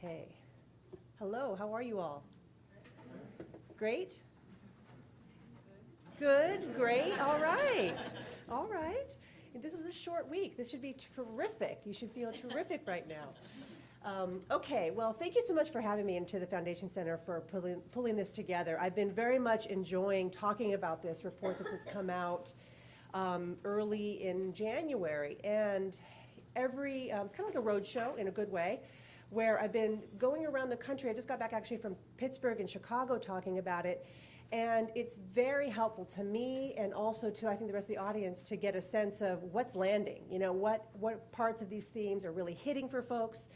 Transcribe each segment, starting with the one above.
Okay. Hello, how are you all? Great? Good, great, all right. All right. And this was a short week. This should be terrific. You should feel terrific right now. Okay, well, thank you so much for having me into the Foundation Center for pulling this together. I've been very much enjoying talking about this report since it's come out early in January. And it's kind of like a road show in a good way, where I've been going around the country. I just got back actually from Pittsburgh and Chicago talking about it. And it's very helpful to me and also to, I think, the rest of the audience to get a sense of what's landing. You know, what parts of these themes are really hitting for folks,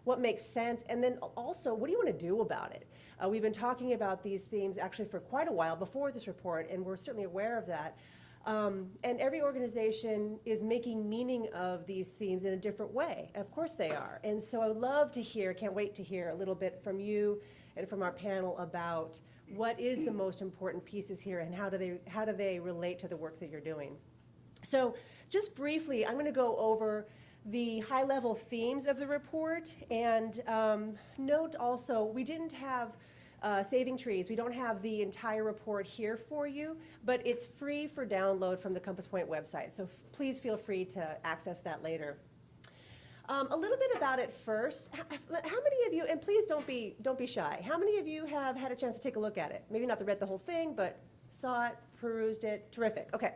what makes sense, and then also, what do you want to do about it? We've been talking about these themes actually for quite a while before this report, and we're certainly aware of that. And every organization is making meaning of these themes in a different way. Of course they are. And so I would love to hear, can't wait to hear a little bit from you and from our panel about what is the most important pieces here and how do they relate to the work that you're doing. So just briefly, I'm going to go over the high-level themes of the report, and note also, we didn't have Saving Trees. We don't have the entire report here for you, but it's free for download from the CompassPoint website, so please feel free to access that later. A little bit about it first. How many of you, and please don't be shy, how many of you have had a chance to take a look at it? Maybe not to read the whole thing, but saw it, perused it, terrific, okay.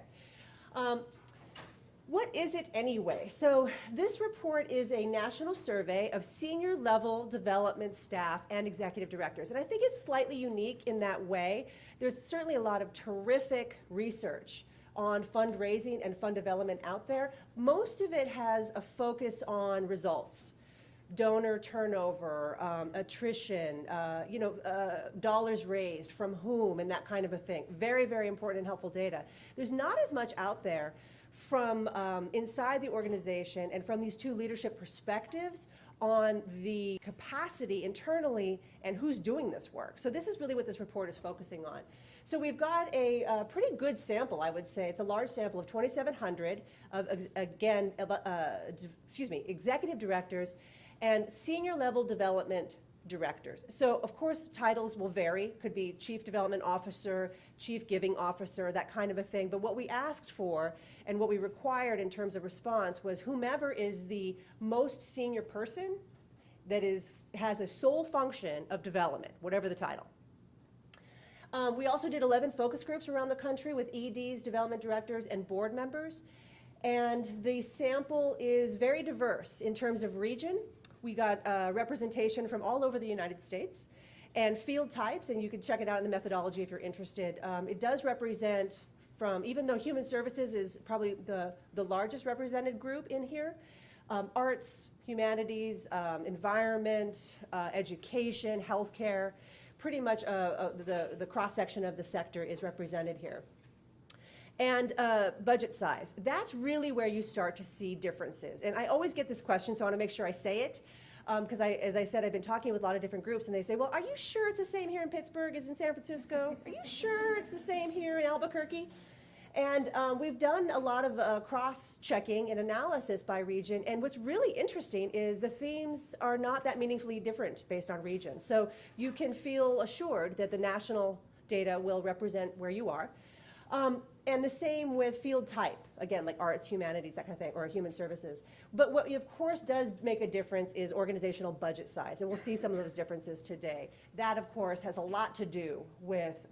What is it anyway? So this report is a national survey of senior level development staff and executive directors. And I think it's slightly unique in that way. There's certainly a lot of terrific research on fundraising and fund development out there. Most of it has a focus on results. Donor turnover, attrition, dollars raised, from whom, and that kind of a thing. Very, very important and helpful data. There's not as much out there from inside the organization and from these two leadership perspectives on the capacity internally and who's doing this work. So this is really what this report is focusing on. So we've got a pretty good sample, I would say. It's a large sample of 2,700 of, again, executive directors and senior level development directors. So of course titles will vary, could be chief development officer, chief giving officer, that kind of a thing. But what we asked for and what we required in terms of response was whomever is the most senior person that has a sole function of development, whatever the title. We also did 11 focus groups around the country with EDs, development directors, and board members. And the sample is very diverse in terms of region. We got representation from all over the United States and field types, and you can check it out in the methodology if you're interested. It does represent from, even though human services is probably the largest represented group in here, arts, humanities, environment, education, healthcare, pretty much the cross-section of the sector is represented here. And budget size. That's really where you start to see differences. And I always get this question, so I want to make sure I say it. Because as I said, I've been talking with a lot of different groups, and they say, well, are you sure it's the same here in Pittsburgh as in San Francisco? Are you sure it's the same here in Albuquerque? And we've done a lot of cross-checking and analysis by region. And what's really interesting is the themes are not that meaningfully different based on region. So you can feel assured that the national data will represent where you are. And the same with field type, again, like arts, humanities, that kind of thing, or human services. But what, of course, does make a difference is organizational budget size, and we'll see some of those differences today. That, of course, has a lot to do with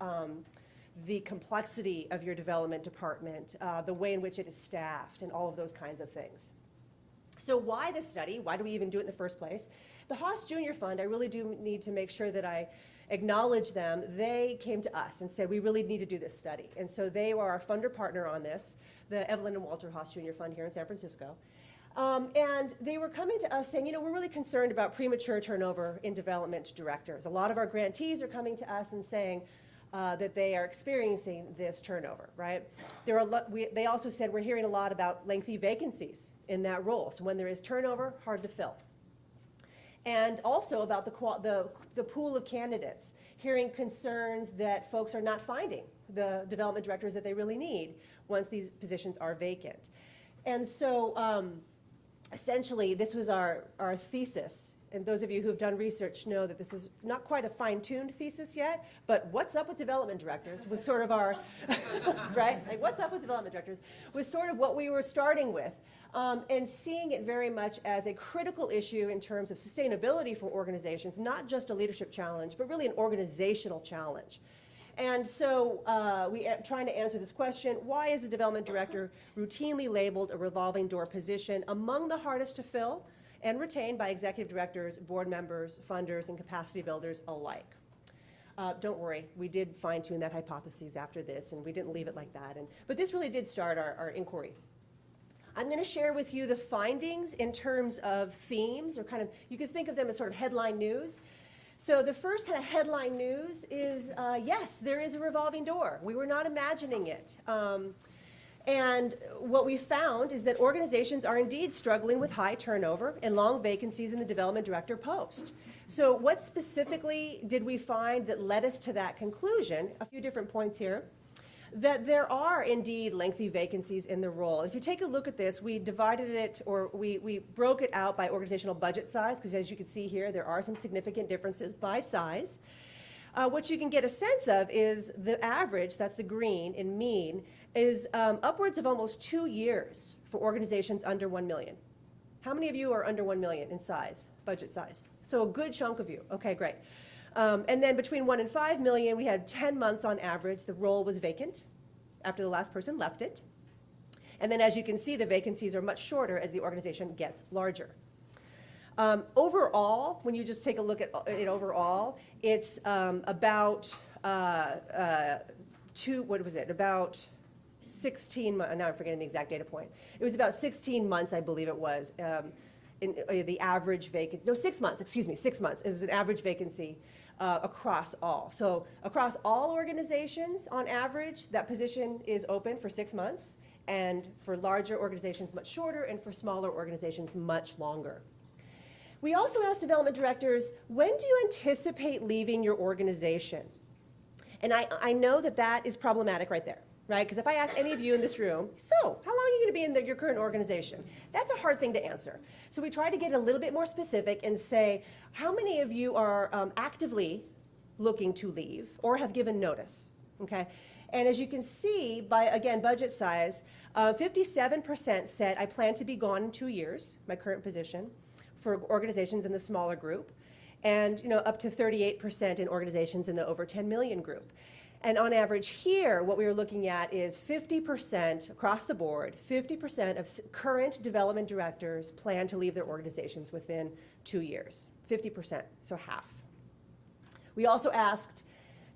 the complexity of your development department, the way in which it is staffed, and all of those kinds of things. So why this study? Why do we even do it in the first place? The Haas Junior Fund, I really do need to make sure that I acknowledge them. They came to us and said, we really need to do this study. And so they were our funder partner on this, the Evelyn and Walter Haas Junior Fund here in San Francisco. And they were coming to us saying, we're really concerned about premature turnover in development directors. A lot of our grantees are coming to us and saying that they are experiencing this turnover, right? They also said, we're hearing a lot about lengthy vacancies in that role. So when there is turnover, hard to fill. And also about the pool of candidates, hearing concerns that folks are not finding the development directors that they really need once these positions are vacant. And so essentially, this was our thesis and those of you who've done research know that this is not quite a fine-tuned thesis yet, but what's up with development directors was sort of our, right? Like, what's up with development directors was sort of what we were starting with, and seeing it very much as a critical issue in terms of sustainability for organizations, not just a leadership challenge, but really an organizational challenge. And so we are trying to answer this question: why is the development director routinely labeled a revolving door position, among the hardest to fill and retain by executive directors, board members, funders, and capacity builders alike? Don't worry, we did fine-tune that hypothesis after this, and we didn't leave it like that. But this really did start our inquiry. I'm going to share with you the findings in terms of themes, or kind of, you could think of them as sort of headline news. So the first kind of headline news is, yes, there is a revolving door. We were not imagining it. And what we found is that organizations are indeed struggling with high turnover and long vacancies in the development director post. So what specifically did we find that led us to that conclusion? A few different points here. That there are indeed lengthy vacancies in the role. If you take a look at this, we divided it, or we broke it out by organizational budget size, because as you can see here, there are some significant differences by size. What you can get a sense of is the average, that's the green in mean, is upwards of almost 2 years for organizations under 1 million. How many of you are under 1 million in size, budget size? So a good chunk of you. Okay, great. And then between 1 and 5 million, we had 10 months on average. The role was vacant after the last person left it. And then as you can see, the vacancies are much shorter as the organization gets larger. Overall, when you just take a look at it overall, it's about about 16 months, now I'm forgetting the exact data point. It was about 16 months, I believe it was, in the average vacancy, no, 6 months, excuse me, 6 months. It was an average vacancy across all. So across all organizations, on average, that position is open for 6 months, and for larger organizations, much shorter, and for smaller organizations, much longer. We also asked development directors, when do you anticipate leaving your organization? And I know that that is problematic right there, right? Because if I ask any of you in this room, so how long are you going to be in your current organization? That's a hard thing to answer. So we try to get a little bit more specific and say, how many of you are actively looking to leave or have given notice, okay? And as you can see, by, again, budget size, 57% said, I plan to be gone in 2 years, my current position, for organizations in the smaller group, and up to 38% in organizations in the over 10 million group. And on average here, what we were looking at is 50% across the board, 50% of current development directors plan to leave their organizations within 2 years. 50%, so half. We also asked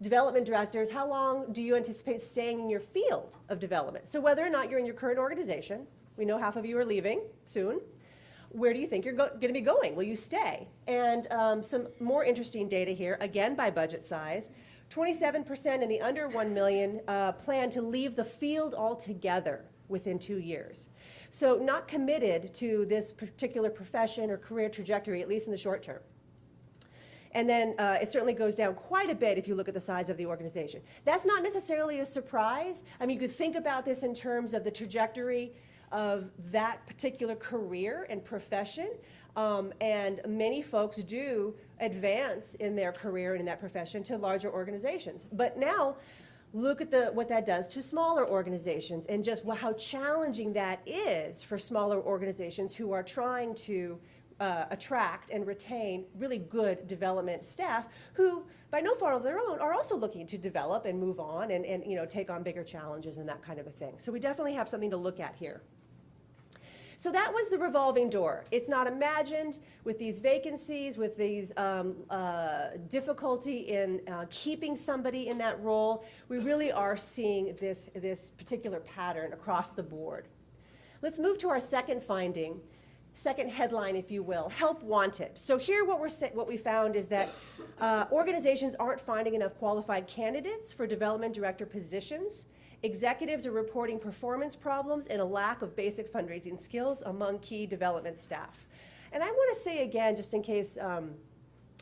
development directors, how long do you anticipate staying in your field of development? So whether or not you're in your current organization, we know half of you are leaving soon. Where do you think you're going to be going? Will you stay? And some more interesting data here, again by budget size. 27% in the under 1 million plan to leave the field altogether within 2 years. So not committed to this particular profession or career trajectory, at least in the short term. And then it certainly goes down quite a bit if you look at the size of the organization. That's not necessarily a surprise. I mean, you could think about this in terms of the trajectory of that particular career and profession. And many folks do advance in their career and in that profession to larger organizations. But now, look at what that does to smaller organizations, and just how challenging that is for smaller organizations who are trying to attract and retain really good development staff who, by no fault of their own, are also looking to develop and move on and take on bigger challenges and that kind of a thing. So we definitely have something to look at here. So that was the revolving door. It's not imagined with these vacancies, with these difficulty in keeping somebody in that role. We really are seeing this particular pattern across the board. Let's move to our second finding, second headline, if you will, help wanted. So here what we found is that organizations aren't finding enough qualified candidates for development director positions. Executives are reporting performance problems and a lack of basic fundraising skills among key development staff. And I want to say again, just in case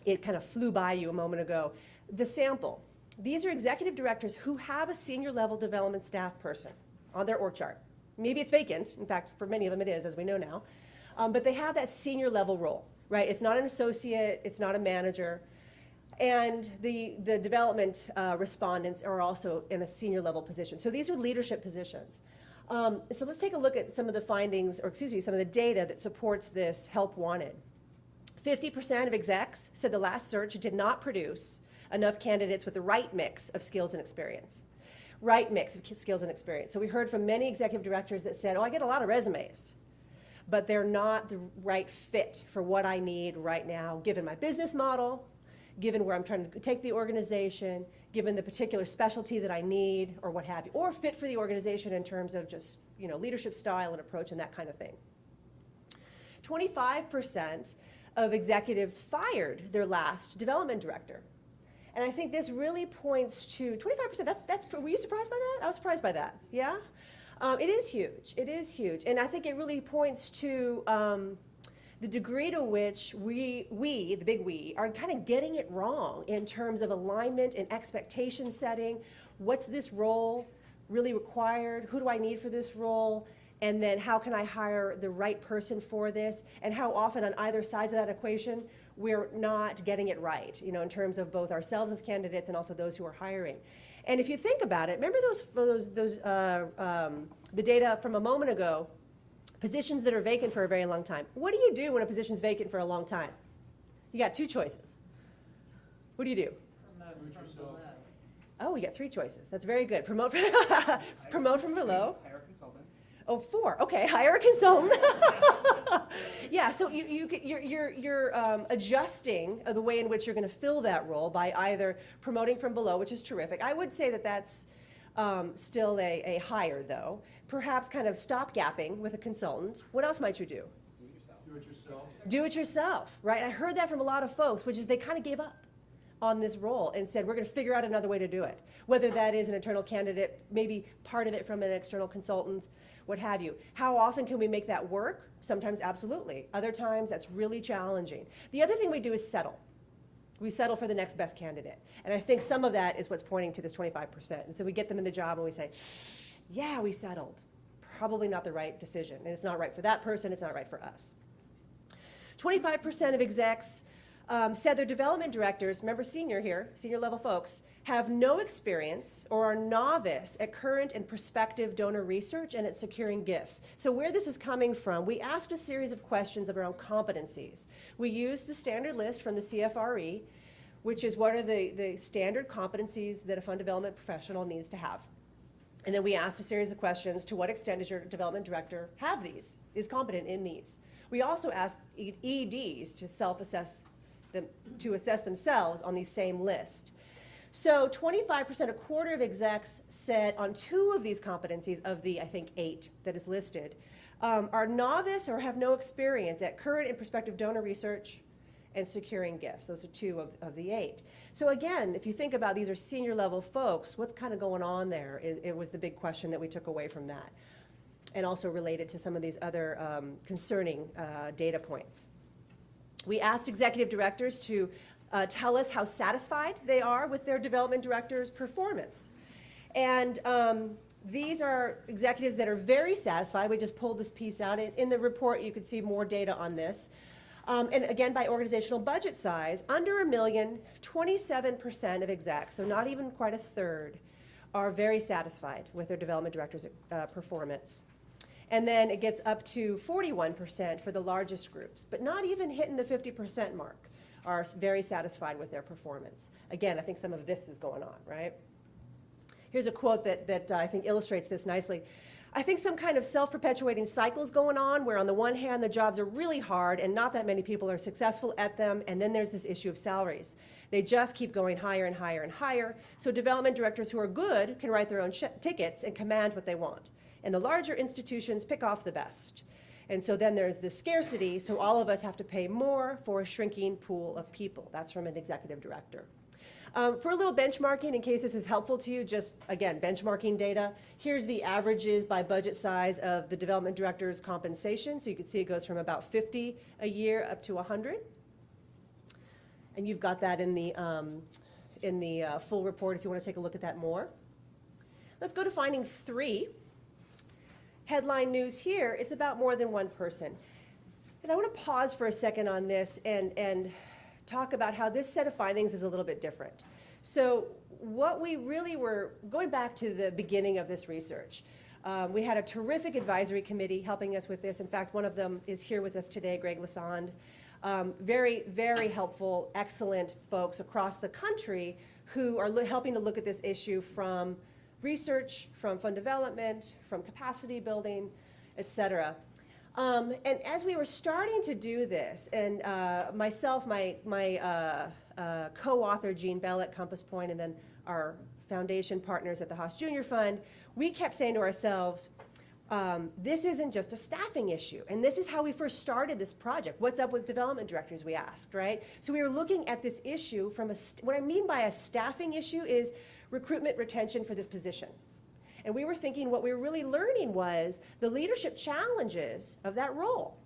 it kind of flew by you a moment ago, the sample. These are executive directors who have a senior level development staff person on their org chart. Maybe it's vacant. In fact, for many of them it is, as we know now. But they have that senior level role, right? It's not an associate, it's not a manager. And the development respondents are also in a senior level position. So these are leadership positions. So let's take a look at some of the findings, or excuse me, some of the data that supports this help wanted. 50% of execs said the last search did not produce enough candidates with the right mix of skills and experience. Right mix of skills and experience. So we heard from many executive directors that said, oh, I get a lot of resumes, but they're not the right fit for what I need right now, given my business model, given where I'm trying to take the organization, given the particular specialty that I need, or what have you, or fit for the organization in terms of just, you know, leadership style and approach and that kind of thing. 25% of executives fired their last development director. And I think this really points to 25%, were you surprised by that? I was surprised by that, yeah? It is huge, it is huge. And I think it really points to the degree to which we, the big we, are kind of getting it wrong in terms of alignment and expectation setting. What's this role really required? Who do I need for this role? And then how can I hire the right person for this? And how often on either sides of that equation, we're not getting it right, you know, in terms of both ourselves as candidates and also those who are hiring. And if you think about it, remember the data from a moment ago, positions that are vacant for a very long time. What do you do when a position's vacant for a long time? You got two choices. What do you do? Promote from below. Oh, you got three choices. That's very good. Promote from, promote from below. Hire a consultant. Oh, four. Okay, hire a consultant. Yeah, so you're adjusting the way in which you're going to fill that role by either promoting from below, which is terrific. I would say that that's still a hire, though. Perhaps kind of stopgapping with a consultant. What else might you do? Do it yourself. Do it yourself. Do it yourself, right? I heard that from a lot of folks, which is they kind of gave up on this role and said, we're going to figure out another way to do it. Whether that is an internal candidate, maybe part of it from an external consultant, what have you. How often can we make that work? Sometimes absolutely. Other times that's really challenging. The other thing we do is settle. We settle for the next best candidate. And I think some of that is what's pointing to this 25%. And so we get them in the job and we say, yeah, we settled. Probably not the right decision. And it's not right for that person, it's not right for us. 25% of execs said their development directors, remember senior here, senior level folks, have no experience or are novice at current and prospective donor research and at securing gifts. So where this is coming from, we asked a series of questions around competencies. We used the standard list from the CFRE, which is what are the standard competencies that a fund development professional needs to have. And then we asked a series of questions, to what extent does your development director have these, is competent in these? We also asked EDs to self-assess them, to assess themselves on the same list. So 25%, a quarter of execs said on 2 of these competencies of the, I think, 8 that is listed, are novice or have no experience at current and prospective donor research and securing gifts. Those are 2 of the 8. So again, if you think about these are senior level folks, what's kind of going on there? It was the big question that we took away from that, and also related to some of these other concerning data points. We asked executive directors to tell us how satisfied they are with their development director's performance. And these are executives that are very satisfied. We just pulled this piece out. In the report, you could see more data on this. And again, by organizational budget size, under $1 million, 27% of execs, so not even quite a third, are very satisfied with their development director's performance. And then it gets up to 41% for the largest groups, but not even hitting the 50% mark, are very satisfied with their performance. Again, I think some of this is going on, right? Here's a quote that I think illustrates this nicely. I think some kind of self-perpetuating cycle's going on where on the one hand the jobs are really hard and not that many people are successful at them, and then there's this issue of salaries. They just keep going higher and higher and higher, so development directors who are good can write their own tickets and command what they want. And the larger institutions pick off the best. And so then there's this scarcity, so all of us have to pay more for a shrinking pool of people. That's from an executive director. For a little benchmarking, in case this is helpful to you, just, again, benchmarking data. Here's the averages by budget size of the development director's compensation. So you can see it goes from about 50 a year up to 100. And you've got that in the full report if you want to take a look at that more. Let's go to finding 3. Headline news here, it's about more than one person. And I want to pause for a second on this and talk about how this set of findings is a little bit different. So what we really were, going back to the beginning of this research, we had a terrific advisory committee helping us with this. In fact, one of them is here with us today, Greg Lassonde. Very, very helpful, excellent folks across the country who are helping to look at this issue from research, from fund development, from capacity building, et cetera. And as we were starting to do this, and myself, my co-author, Jean Bell at CompassPoint, and then our foundation partners at the Haas Junior Fund, we kept saying to ourselves, this isn't just a staffing issue. And this is how we first started this project. What's up with development directors, we asked, right? So we were looking at this issue from what I mean by a staffing issue is recruitment retention for this position. And we were thinking what we were really learning was the leadership challenges of that role.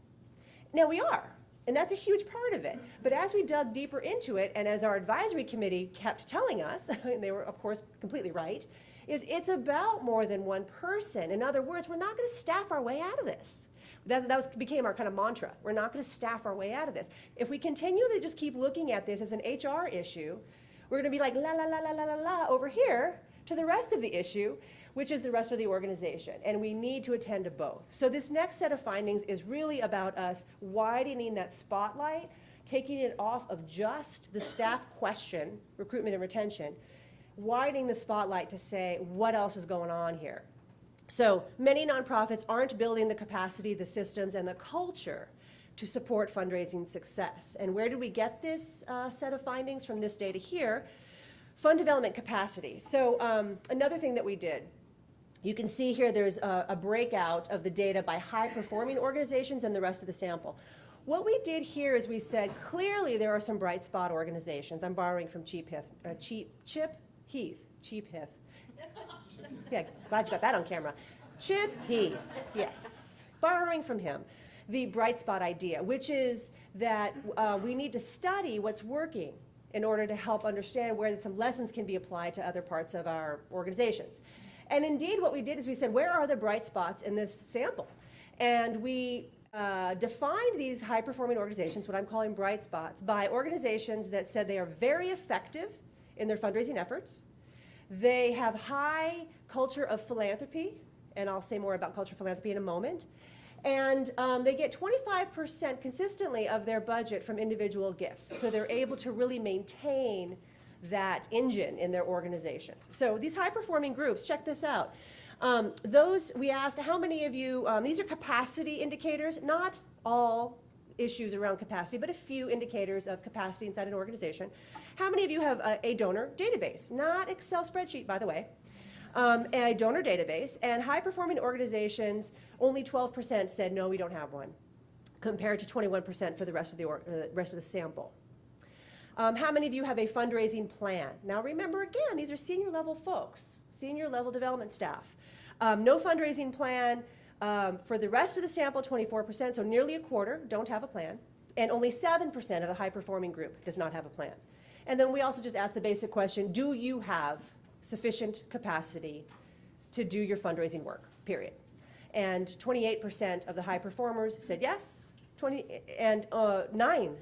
Now we are, and that's a huge part of it. But as we dug deeper into it, and as our advisory committee kept telling us, and they were of course completely right, is it's about more than one person. In other words, we're not going to staff our way out of this. That became our kind of mantra. We're not going to staff our way out of this. If we continue to just keep looking at this as an HR issue, we're going to be like la la la la la la la over here to the rest of the issue, which is the rest of the organization. And we need to attend to both. So this next set of findings is really about us widening that spotlight, taking it off of just the staff question, recruitment and retention, widening the spotlight to say what else is going on here. So many nonprofits aren't building the capacity, the systems, and the culture to support fundraising success. And where did we get this set of findings from this data here? Fund development capacity. So another thing that we did, you can see here there's a breakout of the data by high-performing organizations and the rest of the sample. What we did here is we said, clearly there are some bright spot organizations. I'm borrowing from Chip Heath. Yeah, glad you got that on camera. Chip Heath, yes, borrowing from him. The bright spot idea, which is that we need to study what's working in order to help understand where some lessons can be applied to other parts of our organizations. And indeed what we did is we said, where are the bright spots in this sample? And we defined these high-performing organizations, what I'm calling bright spots, by organizations that said they are very effective in their fundraising efforts. They have high culture of philanthropy, and I'll say more about culture of philanthropy in a moment. And they get 25% consistently of their budget from individual gifts. So they're able to really maintain that engine in their organizations. So these high-performing groups, check this out. Those, we asked, how many of you, these are capacity indicators, not all issues around capacity, but a few indicators of capacity inside an organization. How many of you have a donor database? Not Excel spreadsheet, by the way. A donor database, and high-performing organizations, only 12% said, no, we don't have one, compared to 21% for the rest of the sample. How many of you have a fundraising plan? Now remember, again, these are senior-level folks, senior-level development staff. No fundraising plan. For the rest of the sample, 24%, so nearly a quarter don't have a plan, and only 7% of the high-performing group does not have a plan. And then we also just asked the basic question, do you have sufficient capacity to do your fundraising work, period? And 28% of the high performers said yes, and 9%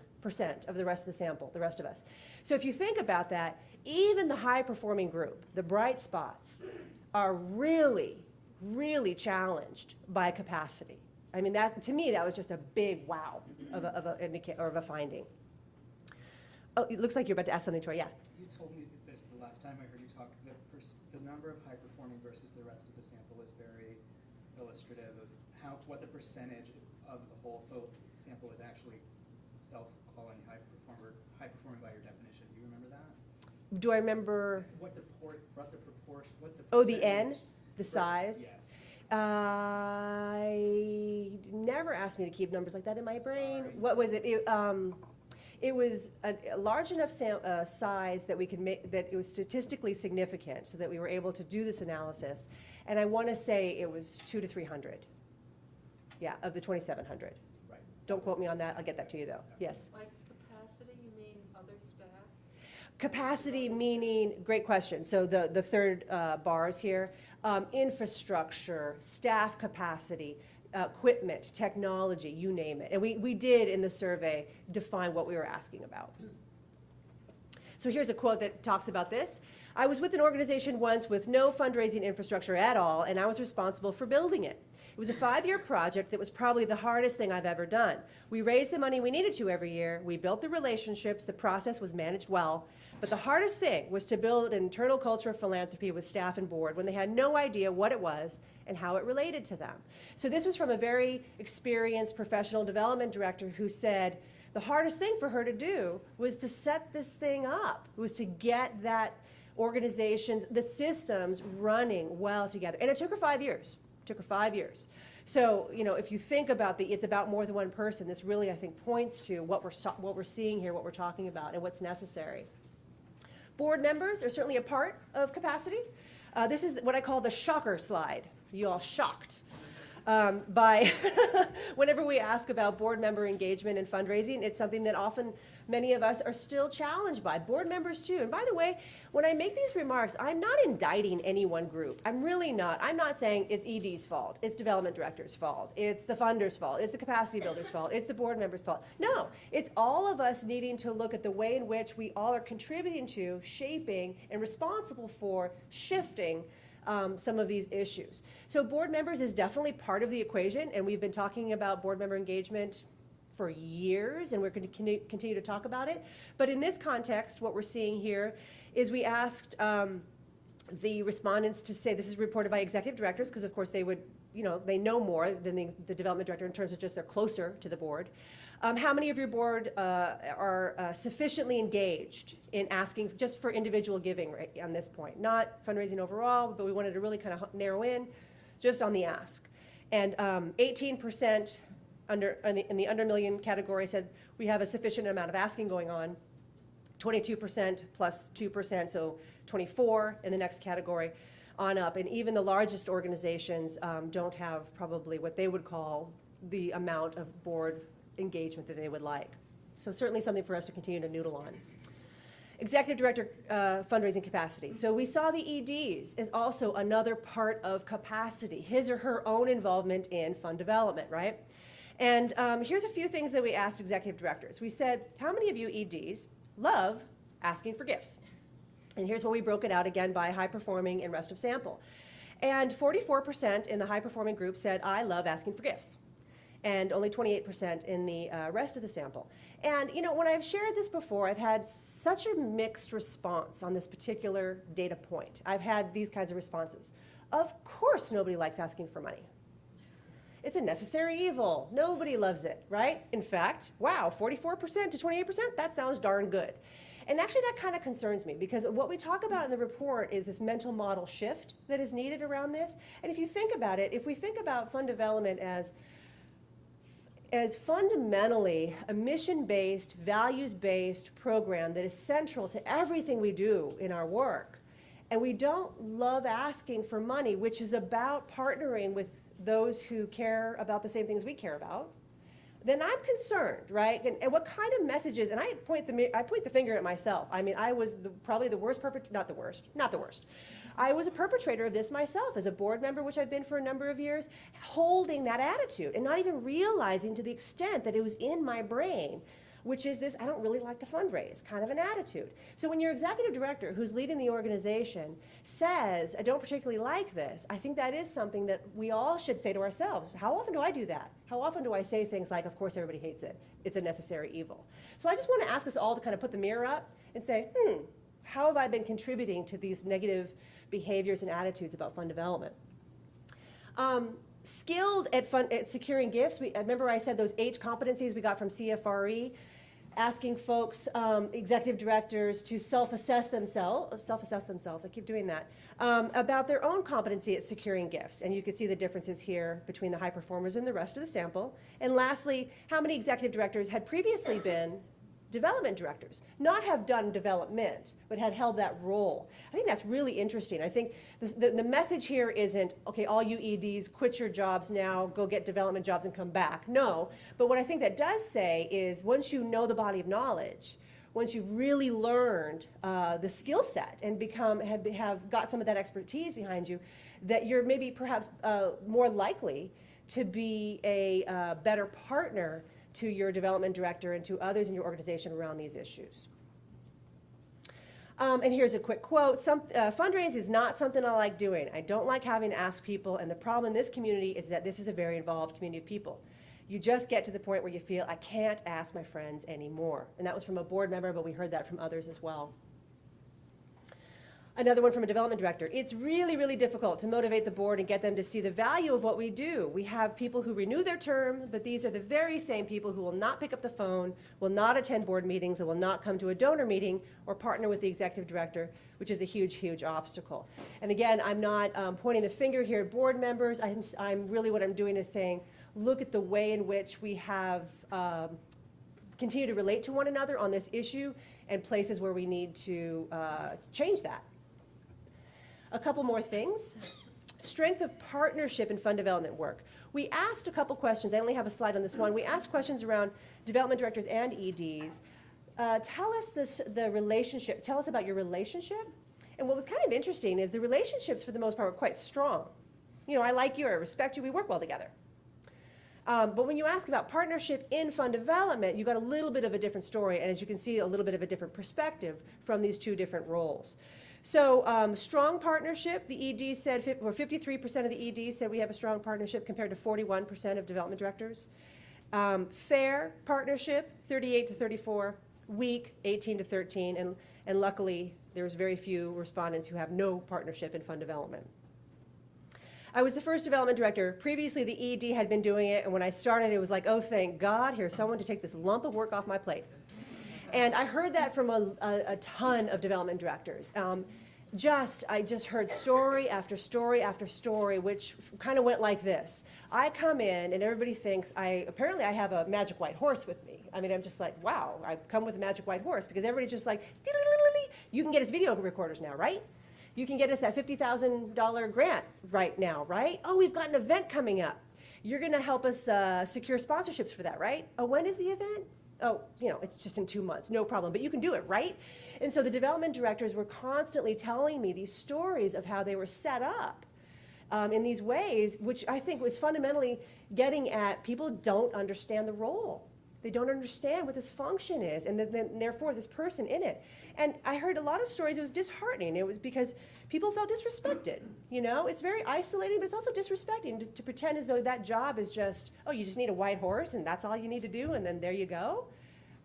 of the rest of the sample, the rest of us. So if you think about that, even the high-performing group, the bright spots, are really, really challenged by capacity. I mean, that, to me, that was just a big wow of a finding. Oh, it looks like you're about to ask something, Troy, yeah. You told me this the last time I heard you talk, that the number of high-performing versus the rest of the sample is very illustrative of what the percentage of the whole sample is actually self-calling high-performing by your definition. Do you remember that? Do I remember? What the proportion, what the Oh, the N, the versus, size? Yes. I never asked me to keep numbers like that in my brain. Sorry. What was it? It was a large enough size that we could make that it was statistically significant, so that we were able to do this analysis. And I want to say it was 200 to 300. Yeah, of the 2,700. Right. Don't quote me on that. I'll get that to you though. Yes. By capacity, you mean other staff? Capacity meaning, great question. So the third bars here, infrastructure, staff capacity, equipment, technology, you name it. And we did in the survey define what we were asking about. So here's a quote that talks about this. I was with an organization once with no fundraising infrastructure at all, and I was responsible for building it. It was a 5-year project that was probably the hardest thing I've ever done. We raised the money we needed to every year. We built the relationships. The process was managed well. But the hardest thing was to build an internal culture of philanthropy with staff and board when they had no idea what it was and how it related to them. So this was from a very experienced professional development director who said the hardest thing for her to do was to set this thing up, was to get that organizations, the systems running well together. And it took her 5 years. Took her 5 years. So, you know, if you think about it's about more than one person, this really, I think, points to what we're seeing here, what we're talking about, and what's necessary. Board members are certainly a part of capacity. This is what I call the shocker slide. You all shocked by whenever we ask about board member engagement and fundraising. It's something that often many of us are still challenged by, board members too. And by the way, when I make these remarks, I'm not indicting any one group. I'm really not. I'm not saying it's ED's fault, it's development director's fault, it's the funder's fault, it's the capacity builder's fault, it's the board member's fault. No, it's all of us needing to look at the way in which we all are contributing to, shaping, and responsible for shifting some of these issues. So board members is definitely part of the equation, and we've been talking about board member engagement for years, and we're going to continue to talk about it. But in this context, what we're seeing here is we asked the respondents to say, this is reported by executive directors, because of course they would, you know, they know more than the development director in terms of just they're closer to the board. How many of your board are sufficiently engaged in asking just for individual giving right on this point? Not fundraising overall, but we wanted to really kind of narrow in just on the ask. And 18% in the under million category said we have a sufficient amount of asking going on. 22% plus 2%, so 24 in the next category on up. And even the largest organizations don't have probably what they would call the amount of board engagement that they would like. So certainly something for us to continue to noodle on. Executive director fundraising capacity. So we saw the EDs as also another part of capacity, his or her own involvement in fund development, right? And here's a few things that we asked executive directors. We said, how many of you EDs love asking for gifts? And here's where we broke it out again by high performing and rest of sample. And 44% in the high performing group said, I love asking for gifts. And only 28% in the rest of the sample. And you know, when I've shared this before, I've had such a mixed response on this particular data point. I've had these kinds of responses. Of course nobody likes asking for money. It's a necessary evil. Nobody loves it, right? In fact, wow, 44% to 28%, that sounds darn good. And actually that kind of concerns me, because what we talk about in the report is this mental model shift that is needed around this. And if you think about it, if we think about fund development as fundamentally a mission-based, values-based program that is central to everything we do in our work, and we don't love asking for money, which is about partnering with those who care about the same things we care about, then I'm concerned, right? And what kind of messages, and I point the finger at myself. I mean, I was probably the worst not the worst. I was a perpetrator of this myself as a board member, which I've been for a number of years, holding that attitude and not even realizing to the extent that it was in my brain, which is this, I don't really like to fundraise, kind of an attitude. So when your executive director who's leading the organization says, I don't particularly like this, I think that is something that we all should say to ourselves. How often do I do that? How often do I say things like, of course everybody hates it, it's a necessary evil? So I just want to ask us all to kind of put the mirror up and say, how have I been contributing to these negative behaviors and attitudes about fund development? Skilled at securing gifts. Remember I said those 8 competencies we got from CFRE, asking folks, executive directors, to self-assess themselves, I keep doing that, about their own competency at securing gifts. And you can see the differences here between the high performers and the rest of the sample. And lastly, how many executive directors had previously been development directors, not have done development, but had held that role. I think that's really interesting. I think the message here isn't, okay, all you EDs, quit your jobs now, go get development jobs and come back. No, but what I think that does say is once you know the body of knowledge, once you've really learned the skill set and have got some of that expertise behind you, that you're maybe perhaps more likely to be a better partner to your development director and to others in your organization around these issues. And here's a quick quote. Fundraising is not something I like doing. I don't like having to ask people, and the problem in this community is that this is a very involved community of people. You just get to the point where you feel, I can't ask my friends anymore. And that was from a board member, but we heard that from others as well. Another one from a development director. It's really, really difficult to motivate the board and get them to see the value of what we do. We have people who renew their term, but these are the very same people who will not pick up the phone, will not attend board meetings, and will not come to a donor meeting or partner with the executive director, which is a huge, huge obstacle. And again, I'm not pointing the finger here at board members. I'm really, what I'm doing is saying, look at the way in which we have continue to relate to one another on this issue and places where we need to change that. A couple more things. Strength of partnership in fund development work. We asked a couple questions. I only have a slide on this one. We asked questions around development directors and EDs. Tell us the relationship. Tell us about your relationship. And what was kind of interesting is the relationships, for the most part, were quite strong. You know, I like you, I respect you, we work well together. But when you ask about partnership in fund development, you got a little bit of a different story, and as you can see, a little bit of a different perspective from these two different roles. So strong partnership, the EDs said, 53% of the EDs said we have a strong partnership compared to 41% of development directors. Fair partnership, 38 to 34. Weak, 18 to 13. And luckily, there's very few respondents who have no partnership in fund development. I was the first development director. Previously, the ED had been doing it, and when I started, it was like, oh, thank God, here's someone to take this lump of work off my plate. And I heard that from a ton of development directors. I just heard story after story after story, which kind of went like this. I come in, and everybody thinks apparently I have a magic white horse with me. I mean, I'm just like, wow, I've come with a magic white horse, because everybody's just like, you can get us video recorders now, right? You can get us that $50,000 grant right now, right? Oh, we've got an event coming up. You're going to help us secure sponsorships for that, right? Oh, when is the event? Oh, you know, it's just in 2 months, no problem, but you can do it, right? And so the development directors were constantly telling me these stories of how they were set up in these ways, which I think was fundamentally getting at people don't understand the role. They don't understand what this function is, and then therefore this person in it. And I heard a lot of stories, it was disheartening. It was because people felt disrespected, you know? It's very isolating, but it's also disrespecting to pretend as though that job is just, oh, you just need a white horse and that's all you need to do and then there you go,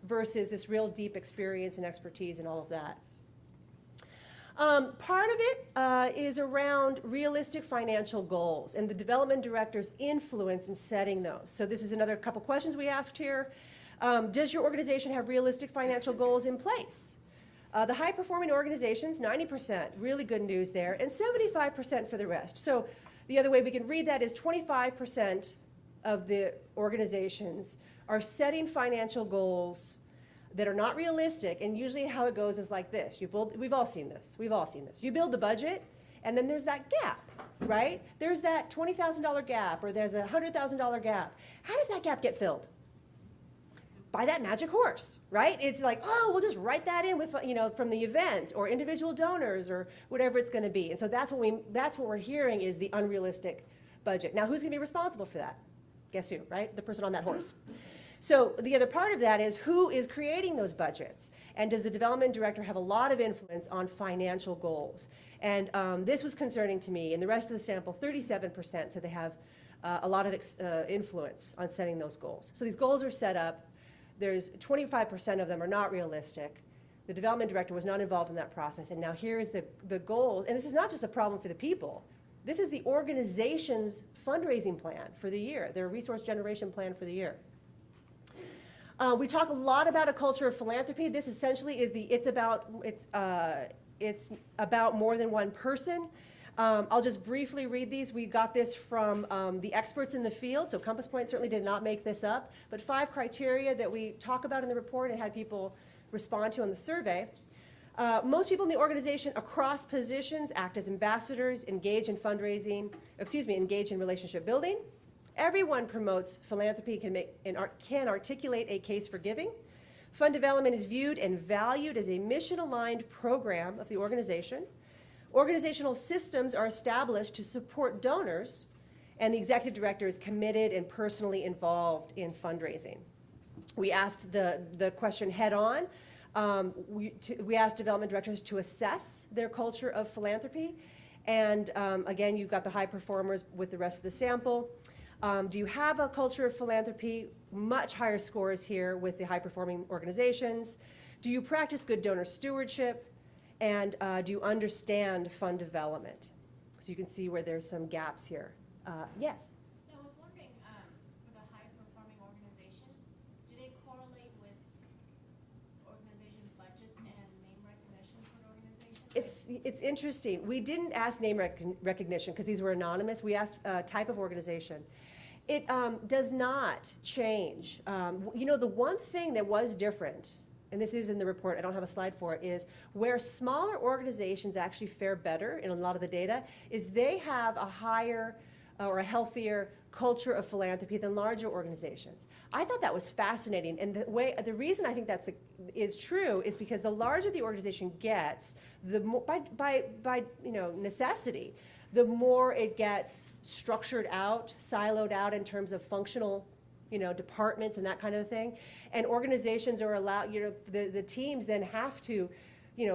versus this real deep experience and expertise and all of that. Part of it is around realistic financial goals and the development director's influence in setting those. So this is another couple questions we asked here. Does your organization have realistic financial goals in place? The high-performing organizations, 90%, really good news there, and 75% for the rest. So the other way we can read that is 25% of the organizations are setting financial goals that are not realistic, and usually how it goes is like this. We've all seen this. We've all seen this. You build the budget, and then there's that gap, right? There's that $20,000 gap, or there's a $100,000 gap. How does that gap get filled? By that magic horse, right? It's like, oh, we'll just write that in with, you know, from the event or individual donors or whatever it's going to be. And so that's what we're hearing is the unrealistic budget. Now, who's going to be responsible for that? Guess who, right? The person on that horse. So the other part of that is who is creating those budgets, and does the development director have a lot of influence on financial goals? And this was concerning to me. In the rest of the sample, 37% said they have a lot of influence on setting those goals. So these goals are set up. There's 25% of them are not realistic. The development director was not involved in that process, and now here is the goals. And this is not just a problem for the people. This is the organization's fundraising plan for the year, their resource generation plan for the year. We talk a lot about a culture of philanthropy. This essentially is it's about more than one person. I'll just briefly read these. We got this from the experts in the field, so CompassPoint certainly did not make this up, but 5 criteria that we talk about in the report and had people respond to on the survey. Most people in the organization across positions act as ambassadors, engage in fundraising, engage in relationship building. Everyone promotes philanthropy, can articulate a case for giving. Fund development is viewed and valued as a mission-aligned program of the organization. Organizational systems are established to support donors, And the executive director is committed and personally involved in fundraising. We asked the question head on. We asked development directors to assess their culture of philanthropy. And again, you've got the high performers with the rest of the sample. Do you have a culture of philanthropy? Much higher scores here with the high performing organizations. Do you practice good donor stewardship? And do you understand fund development? So you can see where there's some gaps here. Yes? I was wondering, for the high-performing organizations, do they correlate with organization budget and name recognition for the organization? It's interesting. We didn't ask name recognition because these were anonymous. We asked type of organization. It does not change. You know, the one thing that was different, and this is in the report, I don't have a slide for it, is where smaller organizations actually fare better in a lot of the data is they have a higher or a healthier culture of philanthropy than larger organizations. I thought that was fascinating, and the reason I think that's is true is because the larger the organization gets, the more, by necessity, the more it gets structured out, siloed out in terms of functional departments and that kind of thing. And organizations are allowed, the teams then have to,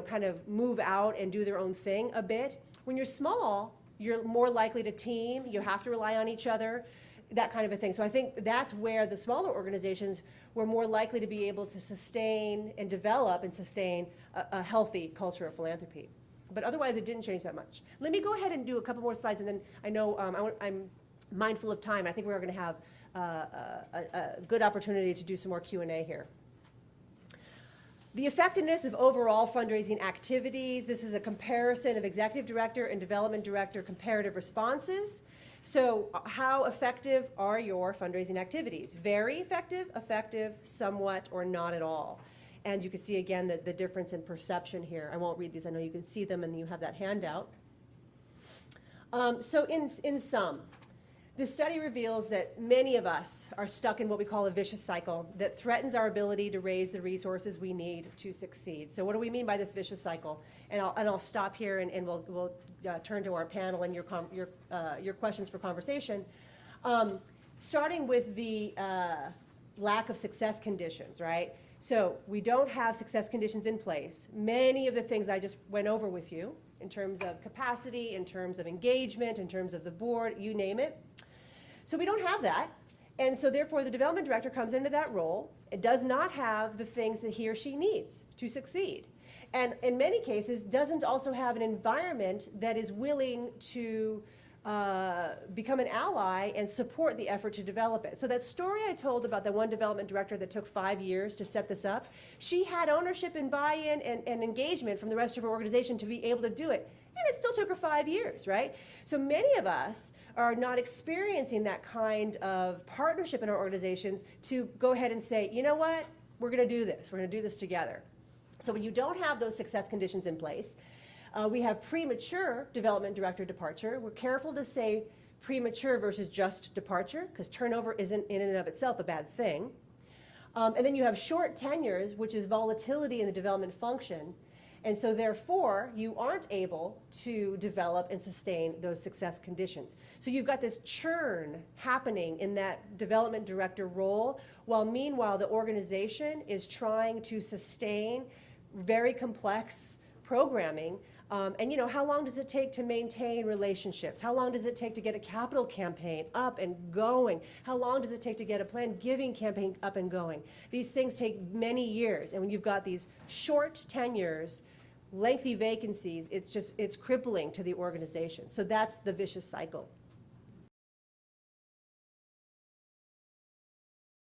kind of move out and do their own thing a bit. When you're small, you're more likely to team, you have to rely on each other, that kind of a thing. So I think that's where the smaller organizations were more likely to be able to sustain and develop and sustain a healthy culture of philanthropy. But otherwise, it didn't change that much. Let me go ahead and do a couple more slides, and then I know I'm mindful of time. I think we're going to have a good opportunity to do some more Q&A here. The effectiveness of overall fundraising activities. This is a comparison of executive director and development director comparative responses. So how effective are your fundraising activities? Very effective, effective, somewhat, or not at all. And you can see again the difference in perception here. I won't read these, I know you can see them and you have that handout. So in sum, the study reveals that many of us are stuck in what we call a vicious cycle that threatens our ability to raise the resources we need to succeed. So what do we mean by this vicious cycle? And I'll stop here and we'll turn to our panel and your questions for conversation. Starting with the lack of success conditions, right? So we don't have success conditions in place. Many of the things I just went over with you in terms of capacity, in terms of engagement, in terms of the board, you name it. So we don't have that, and so therefore the development director comes into that role and does not have the things that he or she needs to succeed. And in many cases doesn't also have an environment that is willing to become an ally and support the effort to develop it. So that story I told about the one development director that took 5 years to set this up, she had ownership and buy-in and engagement from the rest of her organization to be able to do it. And it still took her 5 years, right? So many of us are not experiencing that kind of partnership in our organizations to go ahead and say, you know what, we're going to do this. We're going to do this together. So when you don't have those success conditions in place, we have premature development director departure. We're careful to say premature versus just departure because turnover isn't in and of itself a bad thing. And then you have short tenures, which is volatility in the development function. And so therefore, you aren't able to develop and sustain those success conditions. So you've got this churn happening in that development director role, while meanwhile the organization is trying to sustain very complex programming. And how long does it take to maintain relationships? How long does it take to get a capital campaign up and going? How long does it take to get a planned giving campaign up and going? These things take many years. And when you've got these short tenures, lengthy vacancies, it's crippling to the organization. So that's the vicious cycle.